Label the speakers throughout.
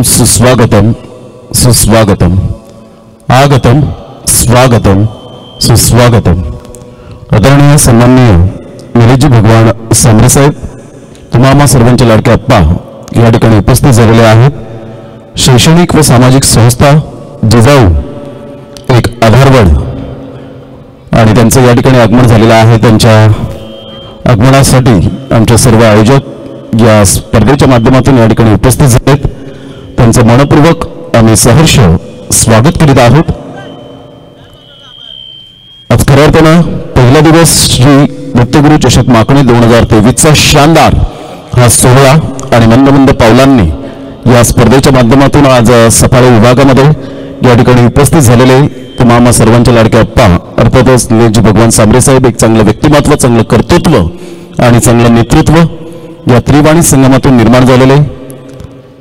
Speaker 1: सुस्वागतम सुस्वागतम आगतम स्वागतम सुस्वागतम। आदरणीय सन्माननीय निलेशजी भगवान सांबरे साहेब, तुम्हा सर्वांचे लाडके अप्पा या ठिकाणी उपस्थित झालेले आहेत। शैक्षणिक व सामाजिक संस्था जिजाऊ एक आधारवड आणि त्यांचं या ठिकाणी आगमन झालेलं आहे। त्यांच्या आगमनासाठी आमचे सर्व आयोजक या स्पर्धेच्या माध्यमातून या ठिकाणी उपस्थित झालेत। त्यांचं मनपूर्वक आम्ही सहर्ष स्वागत करीत आहोत। आज खऱ्या अर्थानं पहिला दिवस श्री दत्तगुरु चषक माकणी 2023चा शानदार हा सोहळा आणि मंद पावलांनी या स्पर्धेच्या माध्यमातून आज सफाळे विभागामध्ये या ठिकाणी उपस्थित झालेले तुम्हा सर्वांचे लाडके अप्पा अर्थातच निलेशजी भगवान सांबरे साहेब एक चांगलं व्यक्तिमत्व, चांगलं कर्तृत्व आणि चांगलं नेतृत्व या त्रिवाणी संगमातून निर्माण झालेले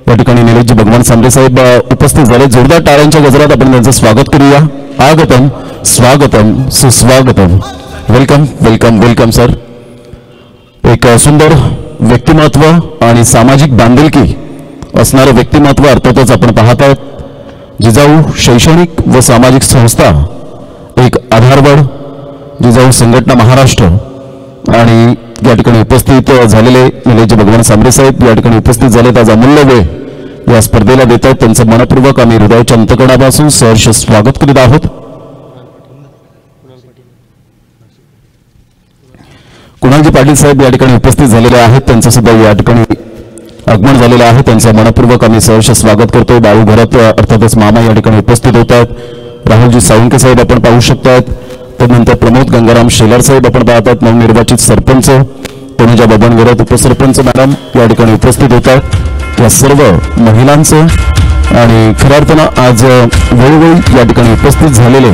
Speaker 1: या ठिकाणी निलेशजी भगवान सांबरे साहेब उपस्थित झाले। जोरदार टाळ्यांच्या गजरात आपण त्यांचं स्वागत करूया। आगतम स्वागतम सुस्वागतम। Welcome welcome welcome sir. एक सुंदर व्यक्तिमत्व आणि सामाजिक बांधिलकी असणारं व्यक्तिमत्व अर्थातच आपण पाहत आहोत। जिजाऊ शैक्षणिक व सामाजिक संस्था एक आधारवड, जिजाऊ संघटना महाराष्ट्र आणि या ठिकाणी उपस्थित झालेले निलेशजी भगवान सांबरे साहेब या ठिकाणी उपस्थित झालेत। आज अमूल्य वेळ या स्पर्धेला देत आहेत, त्यांचं मनपूर्वक आम्ही हृदयाच्या अंतकणापासून सहर्ष स्वागत करीत आहोत। कुणालजी पाटील साहेब या ठिकाणी उपस्थित झालेले आहेत, त्यांचं सुद्धा या ठिकाणी आगमन झालेलं आहे। त्यांचं मनपूर्वक आम्ही सहर्ष स्वागत करतोय। बाळू घरात अर्थातच मामा या ठिकाणी उपस्थित होत आहेत। राहुलजी सावंके साहेब आपण पाहू शकतात। त्यानंतर प्रमोद गंगाराम शेलार साहेब आपण पाहतात। नवनिर्वाचित सरपंच तनुजा बबनघरात उपसरपंच मॅडम या ठिकाणी उपस्थित होतात। या सर्व महिलांचं आणि खऱ्या अर्थानं आज वेळोवेळी या ठिकाणी उपस्थित झालेले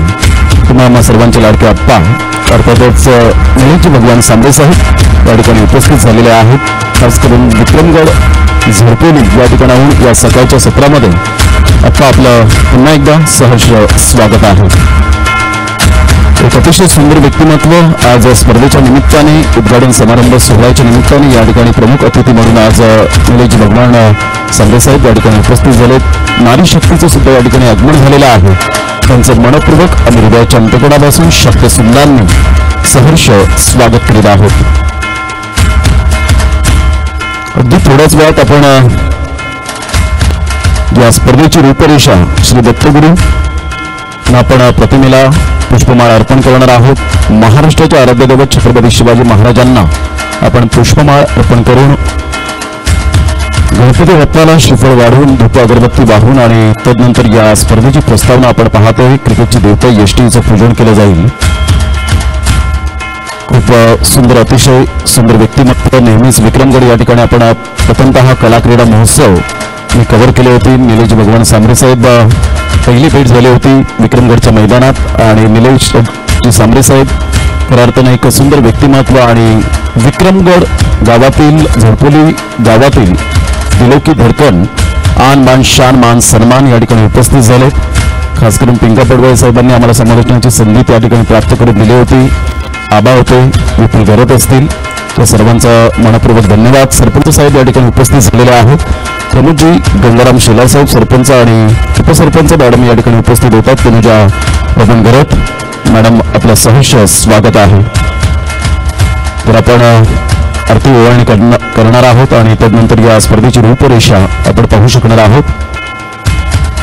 Speaker 1: तुम्हा सर्वांचे लाडके अप्पा अर्थातच निलेशजी भगवान सांबरे साहेब या ठिकाणी उपस्थित झालेले आहेत। खास करून विक्रमगड झरपोली या ठिकाणाहून या सकाळच्या सत्रामध्ये अप्पा आपलं पुन्हा एकदा सहर्ष स्वागत आहे। एक अतिशय सुंदर व्यक्तिमत्व आज स्पर्धेच्या निमित्ताने उद्घाटन समारंभ सोहळ्याच्या निमित्ताने या ठिकाणी प्रमुख अतिथी म्हणून आज निलेशजी भगवान सांबरे साहेब या ठिकाणी उपस्थित झालेत। नारी शक्तीचं सुद्धा या ठिकाणी आगमन झालेलं आहे। त्यांचं मनपूर्वक आणि हृदयाच्या अंतकणापासून शक्य सुंदरांनी सहर्ष स्वागत करीत आहोत। अगदी थोड्याच वेळात आपण या स्पर्धेची रूपरेषा श्री दत्तगुरु आपण प्रतिमेला पुष्पमाळ अर्पण करणार आहोत। महाराष्ट्राचे आराध्य दैवत छत्रपती शिवाजी महाराजांना आपण पुष्पमाळ अर्पण करून गणपती बाप्पाला श्रीफळ वाढवून धूप अगरबत्ती वाहून आणि तदनंतर या स्पर्धेची प्रस्तावना आपण पाहतोय। क्रिकेटची देवता यष्टीचं पूजन केलं जाईल। खूप सुंदर, अतिशय सुंदर व्यक्तिमत्व। नेहमीच विक्रमगड या ठिकाणी आपण प्रथमतः कला क्रीडा महोत्सव मी कव्हर केले होते। निलेशजी भगवान सांबरे साहेब पहिली भेट झाली होती विक्रमगडच्या मैदानात आणि निलेशजी सांबरे साहेब खऱ्या अर्थानं एक सुंदर व्यक्तिमत्व आणि विक्रमगड गावातील झरपोली गावातील दिलो की धडकन आन बान शान मान सन्मान या ठिकाणी उपस्थित झाले। खास करून पिंका पडवळे साहेबांनी आम्हाला समालोचनाची संधी त्या ठिकाणी प्राप्त करून दिली होती। आबा होते, विपुल घरत असतील, त्या सर्वांचा मनपूर्वक धन्यवाद। सरपंच साहेब या ठिकाणी उपस्थित झालेले आहेत। प्रमोदजी गंगाराम शेलार साहेब सरपंच आणि उपसरपंच मॅडम या ठिकाणी उपस्थित होतात। तनुजा बबनघरात मॅडम आपलं सहर्ष स्वागत आहे। तर आपण आरती ओवाळणी करणार आहोत आणि तदनंतर या स्पर्धेची रूपरेषा आपण पाहू शकणार आहोत।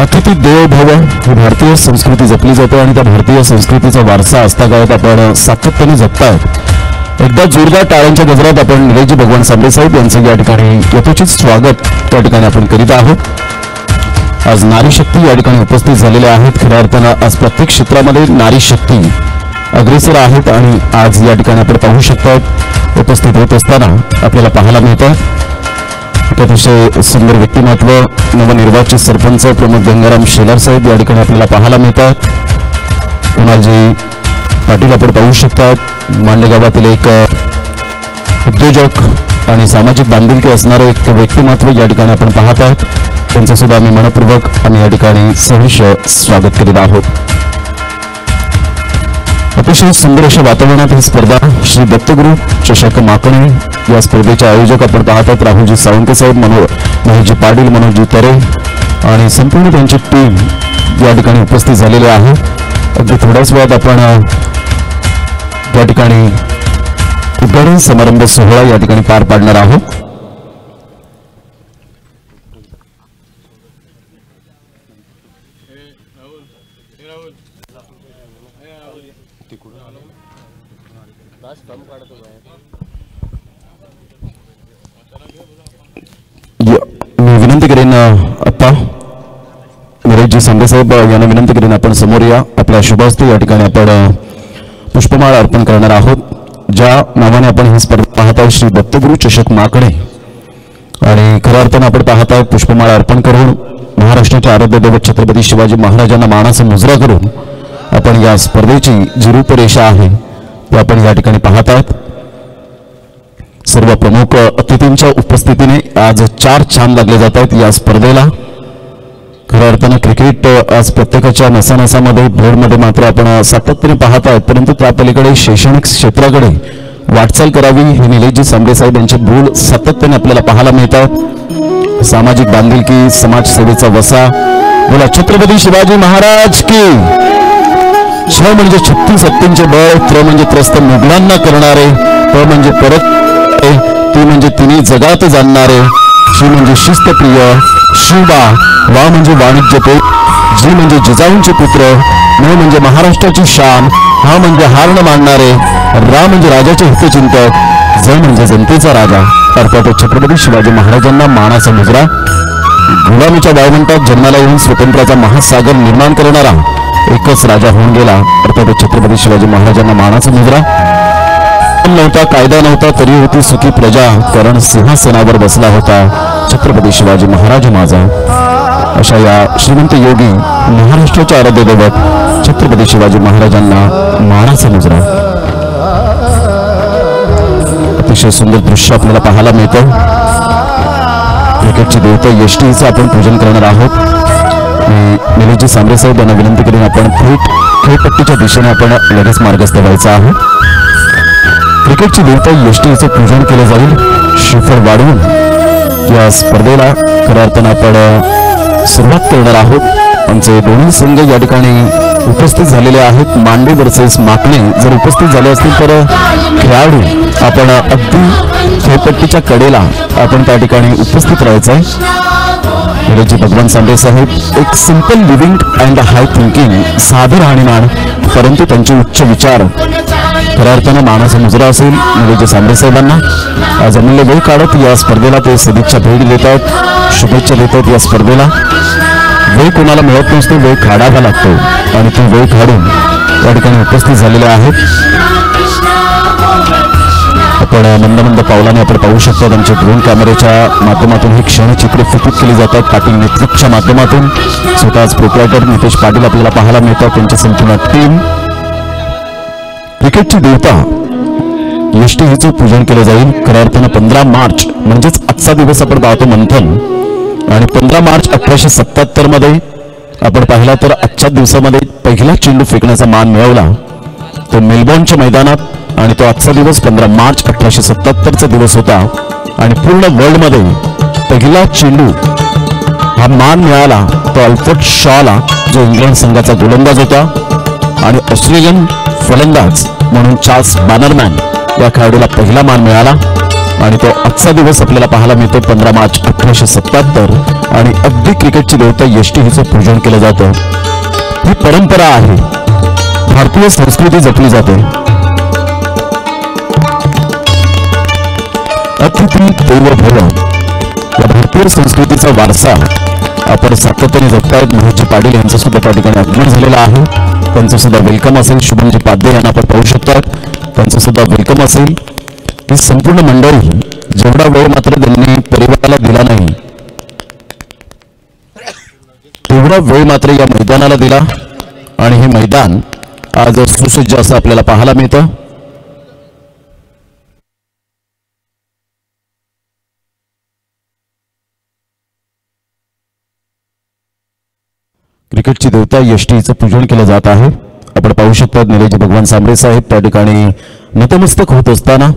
Speaker 1: अतिथी देवो भव ही भारतीय संस्कृती जपली जाते आणि त्या भारतीय संस्कृतीचा वारसा आस्थागायत आपण सातत्याने जपतायत। एकदा जोरदार टाळ्यांच्या गजरात आपण निलेशजी भगवान सांबरे साहेब यांचं या ठिकाणी यथोचित स्वागत त्या ठिकाणी आपण करीत आहोत। आज नारी शक्ती या ठिकाणी उपस्थित झालेल्या आहेत। खऱ्या अर्थानं आज प्रत्येक क्षेत्रामध्ये नारी शक्ती अग्रेसर आहेत आणि आज या ठिकाणी आपण पाहू शकतात उपस्थित होत असताना आपल्याला पाहायला मिळतात अतिशय सुंदर व्यक्तिमत्व। नवनिर्वाचित सरपंच प्रमोद गंगाराम शेलार साहेब या ठिकाणी आपल्याला पाहायला मिळतात। कुणालजी पाटील आपण पाहू शकतात। मांडे गावातील एक उद्योजक आणि सामाजिक बांधिलकी असणारं एक व्यक्तिमत्व या ठिकाणी आपण पाहत आहोत। त्यांचं सुद्धा आम्ही मनपूर्वक आम्ही या ठिकाणी सहर्ष स्वागत करीत आहोत। अतिशय सुंदर अशा वातावरणात ही स्पर्धा श्री दत्तगुरु चषक माकणी या स्पर्धेचे आयोजक आपण पाहतात राहुलजी सावंके साहेब, महेशजी पाटील, मनोजजी तरे, आणि संपूर्ण त्यांची टीम या ठिकाणी उपस्थित झालेली आहे. अगदी थोड्याच वेळात आपण या ठिकाणी उद्घाटन समारंभ सोहळा या ठिकाणी पार पाडणार आहोत. मी विनंती करेन आप्पा नरेशजी सांबे साहेब यांना विनंती करेन आपण समोर या. आपल्या शुभास्ते या ठिकाणी आपण पुष्पमाळ अर्पण करणार आहोत. ज्या नावाने आपण ही स्पर्धा पाहत आहोत श्री दत्तगुरु चषक माकडे, आणि खऱ्या अर्थानं आपण पाहत आहोत पुष्पमाळ अर्पण करून महाराष्ट्राचे आराध्य दैवत छत्रपती शिवाजी महाराजांना मानाचा मुजरा करून आपण या स्पर्धेची जी रूपरेषा आहे ती आपण या ठिकाणी पाहत आहोत. सर्व प्रमुख अतिथींच्या उपस्थितीने आज 4 छान लागले जात आहेत या स्पर्धेला. खऱ्या अर्थानं क्रिकेट आज प्रत्येकाच्या नसानसामध्ये ब्लडमध्ये मात्र आपण सातत्याने पाहत आहोत, परंतु त्या पलीकडे शैक्षणिक क्षेत्राकडे वाटचाल करावी हे निलेशजी सांबे साहेब यांचे बोल सातत्याने आपल्याला पाहायला मिळतात. सामाजिक बांधिलकी, समाजसेवेचा वसा, बोला छत्रपती शिवाजी महाराज की. श म्हणजे 36 सत्तेंचे बळ, त्र म्हणजे त्रस्त मुघलांना करणारे, प म्हणजे परत, ती म्हणजे तिन्ही जगात जाणणारे, शी म्हणजे शिस्तप्रिय, शिवबा, वा म्हणजे वाणिज्यपेठ, जी म्हणजे जिजाऊंचे पुत्र, म म्हणजे महाराष्ट्राची शान, हा म्हणजे हार न मानणारे, रा म्हणजे राजाचे हितचिंतक, ज म्हणजे जनतेचा राजा अर्थात छत्रपती शिवाजी महाराजांना मानाचा मुजरा. गुलामीच्या वाळवंटात जन्माला येऊन स्वतंत्राचा महासागर निर्माण करणारा एकच राजा होऊन गेला अर्थात छत्रपती शिवाजी महाराजांना मानाचा मुजरा. नव्हता, कायदा नव्हता, तरी होती सुखी प्रजा, कारण सिंहासनावर बसला होता छत्रपती शिवाजी महाराज माझा. अशा या श्रीमंत योगी महाराष्ट्राचे आराध्य दैवत छत्रपती शिवाजी महाराजांना मानाचा मुजरा. अतिशय सुंदर दृश्य आपल्याला पाहायला मिळतं. क्रिकेटची देवता यष्टीचं आपण पूजन करणार आहोत. निलेशजी सांबरे साहेब यांना विनंती करून आपण थेट खेळपट्टीच्या दिशेने आपण लगेच मार्गस्थ व्हायचं आहे. क्रिकेटची देवता यष्टीचं पूजन केलं जाईल. श्रीफळ वाढवून या स्पर्धेला खऱ्या अर्थानं आपण सुरुवात करणार आहोत. आमचे दोन्ही संघ या ठिकाणी उपस्थित झालेले आहेत. मांडे वर्सेस माकणे जर उपस्थित झाले असतील तर खेळाडू आपण अगदी खेळपट्टीच्या कडेला आपण त्या ठिकाणी उपस्थित राहायचं आहे. निलेशजी भगवान सांबे साहेब एक simple living and high thinking, साधे राहणीमान परंतु त्यांचे उच्च विचार, खऱ्या अर्थानं मानाचा मुजरा असेल निलेशजी सांबे साहेबांना. आज अमूल्य वेळ काढत या स्पर्धेला ते सदिच्छा भेट देत आहेत, शुभेच्छा देत आहेत. या स्पर्धेला वेळ कोणाला मिळत नसतो, वेळ काढावा लागतो आणि तो वेळ काढून या ठिकाणी उपस्थित झालेले आहेत. आपण मंद मंद पावलाने आपण पाहू शकतो आमच्या ड्रोन कॅमेऱ्याच्या माध्यमातून ही क्षणचित्रे फिकीत केली जातात. पाटील नेतृत्वाच्या माध्यमातून स्वतःच प्रोप्रायटर नितेश पाटील आपल्याला पाहायला मिळतात, त्यांची संपूर्ण टीम. क्रिकेटची देवता यष्टी हिचं पूजन केलं जाईल. खऱ्या अर्थानं 15 मार्च म्हणजेच आजचा दिवस आपण पाहतो मंथन, आणि 15 मार्च 1877 मध्ये आपण पाहिला तर आजच्या दिवसामध्ये पहिला चेंडू फेकण्याचा मान मिळवला तो मेलबॉर्नच्या मैदानात, आणि तो आजचा दिवस 15 मार्च 1877 दिवस होता. आणि पूर्ण वर्ल्डमध्ये पहिला चेंडू हा मान मिळाला तो अल्फ्रेड शॉला, जो इंग्लंड संघाचा गोलंदाज होता, आणि ऑस्ट्रेलियन फलंदाज म्हणून चार्ल्स बॅनरमॅन या खेळाडूला पहिला मान मिळाला. आणि तो आजचा दिवस आपल्याला पाहायला मिळतो 15 मार्च 1877. आणि अगदी क्रिकेटची देवता यष्टी हिचं पूजन केलं जातं. ही परंपरा आहे, भारतीय संस्कृती जपली जाते. अतिथी देवो भव या भारतीय संस्कृतीचा वारसा आपण सातत्याने जपतायत. महेशजी पाटील यांचं सुद्धा त्या ठिकाणी आगमन झालेलं आहे, त्यांचं सुद्धा वेलकम असेल. शुभमजी पाध्ये यांना आपण पाहू शकतात, त्यांचं सुद्धा वेलकम असेल. ही संपूर्ण मंडळी जेवढा वेळ मात्र त्यांनी परिवाराला दिला नाही तेवढा वेळ मात्र या मैदानाला दिला, आणि हे मैदान आज सुसज्ज असं आपल्याला पाहायला मिळतं. क्रिकेटची देवता यष्टीचं पूजन केलं जात आहे. आपण पाहू शकता निलेशजी भगवान सांबरे साहेब त्या ठिकाणी नतमस्तक होत असताना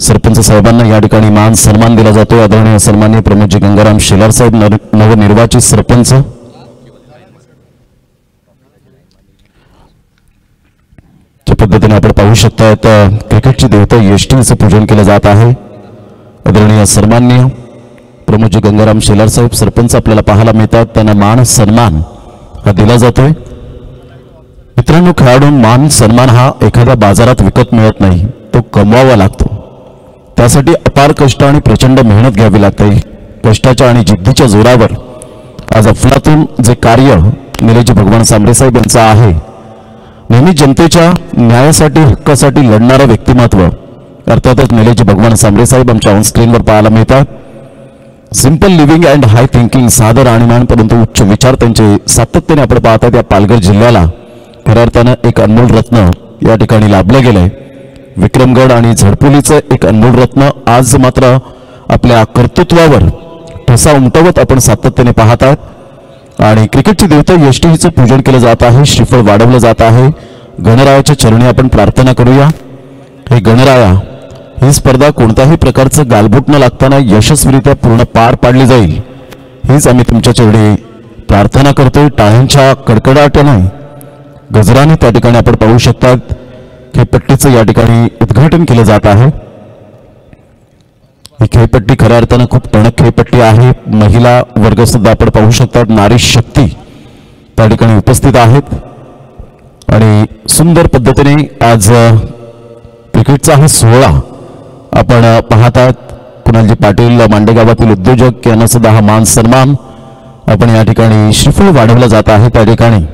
Speaker 1: सरपंच साहेबांना या ठिकाणी मान सन्मान दिला जातो। आदरणीय सन्माननीय प्रमोदजी गंगाराम शेलार साहेब नवनिर्वाचित सरपंच। ज्या पद्धतीने आपण पाहू शकता क्रिकेटची देवता यष्टीचं पूजन केलं जात आहे। आदरणीय सन्माननीय प्रमोदजी गंगाराम शेलार साहेब सरपंच आपल्याला पाहायला मिळतात, त्यांना मान सन्मान हा दिला जातोय। मित्रांनो, खेळाडूंना मान सन्मान हा एखाद्या बाजारात विकत मिळत नाही, तो कमवावा लागतो। त्यासाठी अपार कष्ट आणि प्रचंड मेहनत घ्यावी लागते। कष्टाच्या आणि जिद्दीच्या जोरावर आज अफलातून जे कार्य निलेजी भगवान सांबरे साहेब यांचं आहे, नेहमी जनतेच्या न्यायासाठी हक्कासाठी लढणारं व्यक्तिमत्व अर्थातच निलेजी भगवान सांबरे साहेब आमच्या ऑन स्क्रीनवर पाहायला मिळतात। Simple living and high thinking, साधं राहणीमान परंतु उच्च विचार त्यांचे सातत्याने आपण पाहतात। या पालघर जिल्ह्याला खऱ्या अर्थानं एक अनमोल रत्न या ठिकाणी लाभलं गेलंय। विक्रमगड आणि झडपोलीचं एक अनमोल रत्न आज मात्र आपल्या कर्तृत्वावर ठसा उमटवत आपण सातत्याने पाहतात। आणि क्रिकेटची देवता यष्टीचं पूजन केलं जात आहे, श्रीफळ वाढवलं जात आहे। गणरायाच्या चरणी आपण प्रार्थना करूया। हे गणराया, ही स्पर्धा कोणत्याही प्रकारचं गालबोट न लागताना यशस्वीरित्या पूर्ण पार पाडली जाईल, हीच आम्ही तुमच्या चरणी प्रार्थना करतोय। टाळ्यांच्या कडकडाटाने गजराने त्या ठिकाणी आपण पाहू शकतात खेळपट्टीचं या ठिकाणी उद्घाटन केलं जात आहे। ही खेळपट्टी खऱ्या अर्थानं खूप टणक खेळपट्टी आहे। महिला वर्ग सुद्धा आपण पाहू शकतात, नारी शक्ती त्या ठिकाणी उपस्थित आहेत आणि सुंदर पद्धतीने आज क्रिकेटचा हा सोहळा आपण पाहतात। कुणालजी पाटील मांडेगावातील उद्योजक यांना सुद्धा हा मान सन्मान आपण या ठिकाणी श्रीफळ वाढवला जात आहे। त्या ठिकाणी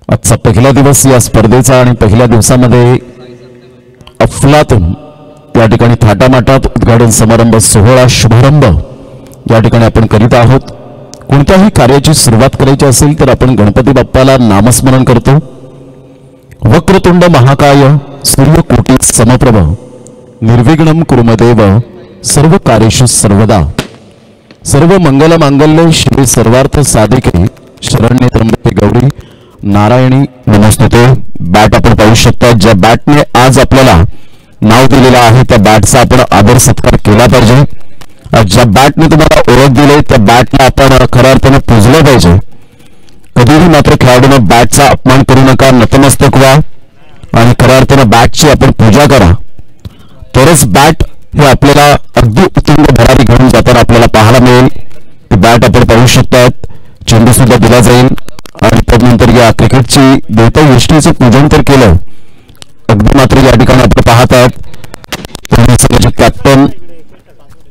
Speaker 1: आजचा पहिला दिवस या स्पर्धेचा आणि पहिल्या दिवसामध्ये अफलातून या ठिकाणी थाटामाटात उद्घाटन समारंभ सोहळा शुभारंभ या ठिकाणी आपण करीत आहोत। कोणत्याही कार्याची सुरुवात करायची असेल तर आपण गणपती बाप्पाला नामस्मरण करतो। वक्रतुंड महाकाय सूर्यकोटी समप्रभ निर्विघ्नं कुरुमदेव सर्व कार्येषु सर्वदा सर्व मंगल मांगल्ये शिवे सर्वार्थ साधिके शरण्ये त्र्यंबके गौरी नारायणी नमोस्तुते। बॅट आपण पाहू शकता, ज्या बॅटने आज आपल्याला नाव दिलेलं आहे त्या बॅटचा आपण आदर सत्कार केला पाहिजे। ज्या बॅटने तुम्हाला ओळख दिली त्या बॅटला आपण खऱ्या अर्थाने पूजलं पाहिजे। कधीही मात्र खेळाडूंना बॅटचा अपमान करू नका, नतमस्तक व्हा आणि खऱ्या अर्थाने बॅटची आपण पूजा करा, तरच बॅट हे आपल्याला अगदी उत्तुंग भरारी घेऊन जाताना आपल्याला पाहायला मिळेल। ती बॅट आपण पाहू शकतात, चेंडू सुद्धा दिला जाईल आणि त्यानंतर या क्रिकेटची देवता यष्टीचं पूजन तर केलं। अगदी मात्र या ठिकाणी आपण पाहतात कॅप्टन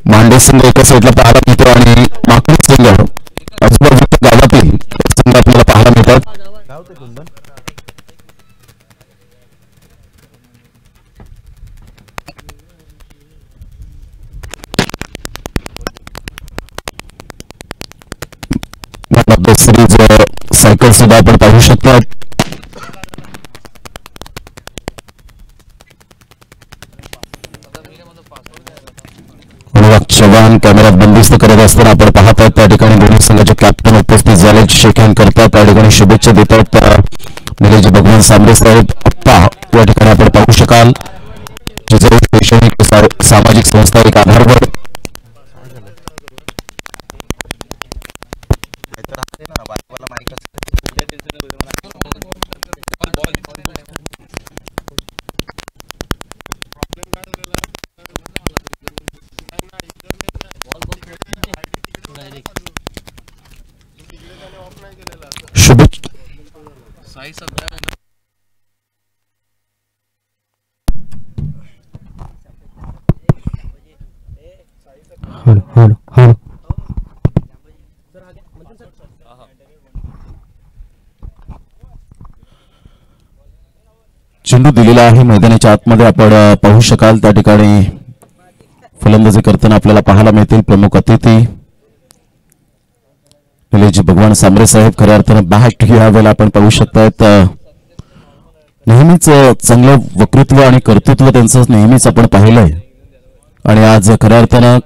Speaker 1: मांडे सिंग एका साईडला पाहायला मिळतो आणि माकुड सिंग आजूबाजूच्या गावातील संघ आपल्याला पाहायला मिळतात। सिरीज सायकल सुद्धा आपण पाहू शकतात। चव्हाण कॅमेरा बंदिस्त करत असताना आपण पाहतात त्या ठिकाणी दोन्ही संघाचे कॅप्टन उपस्थित झाले, शेक हँड करतात, त्या ठिकाणी शुभेच्छा देतात निलेजी भगवान सांबरे साहेब अप्पा या ठिकाणी आपण पाहू शकाल। जिजाऊ शैक्षणिक सामाजिक संस्था एक आधारवर चेंडू दिलेला आहे मैदानाच्या आतमध्ये आपण पाहू शकाल। त्या ठिकाणी फलंदाजी करताना आपल्याला पाहायला मिळतील प्रमुख अतिथी निलेजी भगवान सांबरे साहेब। खऱ्या अर्थानं बॅट या वेळेला आपण पाहू शकतात, नेहमीच चांगलं वक्तृत्व आणि कर्तृत्व त्यांचं नेहमीच आपण पाहिलंय आणि आज खऱ्या अर्थानं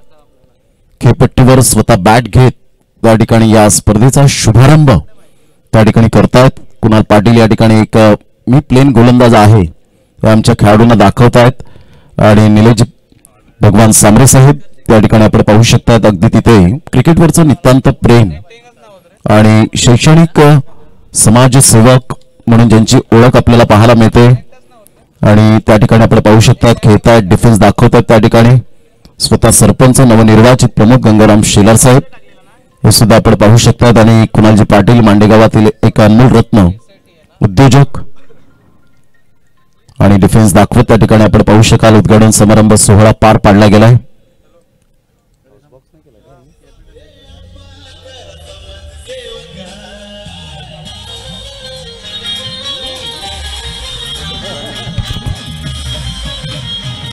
Speaker 1: खेळपट्टीवर स्वतः बॅट घेत त्या ठिकाणी या स्पर्धेचा शुभारंभ त्या ठिकाणी करतात। कुणाल पाटील या ठिकाणी एक मी प्लेन गोलंदाज आहे आमच्या खेळाडूंना दाखवतायत आणि निलेश भगवान सांबरे साहेब त्या ठिकाणी आपण पाहू शकतात. अगदी तिथे क्रिकेटवरचं नितांत प्रेम आणि शैक्षणिक समाजसेवक म्हणून ज्यांची ओळख आपल्याला पाहायला मिळते आणि त्या ठिकाणी आपण पाहू शकतात खेळतात, डिफेन्स दाखवतात. त्या ठिकाणी स्वतः सरपंच नवनिर्वाचित प्रमुख गंगाराम शेलार साहेब हे सुद्धा आपण पाहू शकतात आणि कुणालजी पाटील मांडेगावातील एक अनमोल रत्न उद्योजक आणि डिफेन्स दाखवत त्या ठिकाणी आपण पाहू शकाल. उद्घाटन समारंभ सोहळा पार पाडला गेलाय.